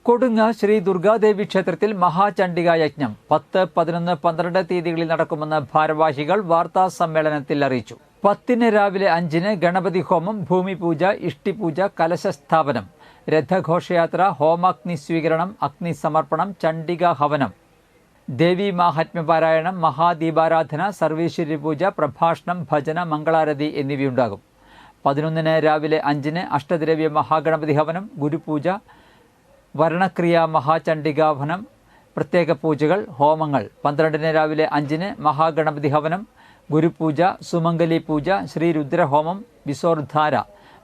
കൊടുങ്ങ ശ്രീ ദുർഗാദേവി ക്ഷേത്രത്തിൽ മഹാചണ്ഡിക യജ്ഞം 10, 11, 12 തീയതികളിൽ നടക്കുമെന്ന് ഭാരവാഹികൾ വാർത്താ സമ്മേളനത്തിൽ അറിയിച്ചു. 10 രാവിലെ 5 ഗണപതി ഹോമം, ഭൂമിപൂജ, ഇഷ്ടിപൂജ, കലശസ്ഥാപനം, രഥഘോഷയാത്ര, ഹോമാഗ്നി സ്വീകരണം, അഗ്നി സമർപ്പണം, ചണ്ഡിക ഹവനം, ദേവി മാഹാത്മ്യപാരായണം, മഹാദീപാരാധന, സർവീശ്വരി പൂജ, പ്രഭാഷണം, ഭജന, മംഗളാരതി എന്നിവയുണ്ടാകും. 11 രാവിലെ 5 അഷ്ടദ്രവ്യ മഹാഗണപതി ഹവനം, ഗുരുപൂജ, വർണ്ണക്രിയ, മഹാചണ്ഡികാഹവനം, പ്രത്യേക പൂജകൾ, ഹോമങ്ങൾ. 12 രാവിലെ 5 മഹാഗണപതി ഹവനം, ഗുരുപൂജ, സുമംഗലി പൂജ, ശ്രീരുദ്രഹോമം, വിസോർധാര,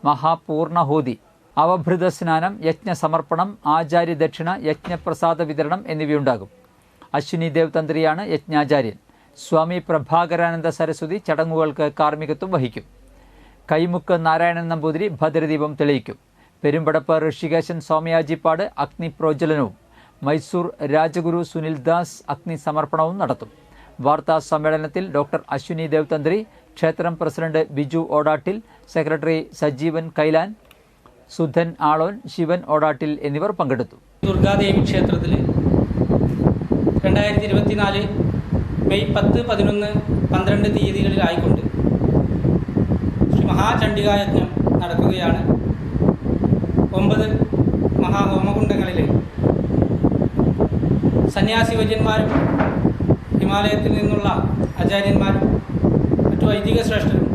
മഹാപൂർണഹൂതി, അവഭൃത സ്നാനം, യജ്ഞസമർപ്പണം, ആചാര്യദക്ഷിണ, യജ്ഞപ്രസാദ വിതരണം എന്നിവയുണ്ടാകും. അശ്വിനി ദേവ് തന്ത്രിയാണ് യജ്ഞാചാര്യൻ. സ്വാമി പ്രഭാകരാനന്ദ സരസ്വതി ചടങ്ങുകൾക്ക് കാർമ്മികത്വം വഹിക്കും. കൈമുക്ക് നാരായണൻ നമ്പൂതിരി ഭദ്രദീപം തെളിയിക്കും. പെരുമ്പടപ്പ് ഋഷികേശൻ സ്വാമിയാജിപ്പാട് അഗ്നി പ്രോജ്വലനവും മൈസൂർ രാജഗുരു സുനിൽ ദാസ് അഗ്നി സമർപ്പണവും നടത്തും. വാർത്താ സമ്മേളനത്തിൽ ഡോക്ടർ അശ്വിനി ദേവ് തന്ത്രി, ക്ഷേത്രം പ്രസിഡന്റ് ബിജു ഓടാട്ടിൽ, സെക്രട്ടറി സജീവൻ കൈലാൻ, സുധൻ ആളോൻ, ശിവൻ ഓടാട്ടിൽ എന്നിവർ പങ്കെടുത്തു. ദുർഗാദേവി ക്ഷേത്രത്തിൽ 2024 മെയ് 10, 11, 12 തീയതികളിലായിക്കൊണ്ട് ശ്രീ മഹാചണ്ഡികായജ്ഞം നടക്കുകയാണ്. 9 മഹാഹോമകുണ്ടങ്ങളിൽ സന്യാസി വര്യന്മാരും ഹിമാലയത്തിൽ നിന്നുള്ള ആചാര്യന്മാരും മറ്റു വൈദിക ശ്രേഷ്ഠരും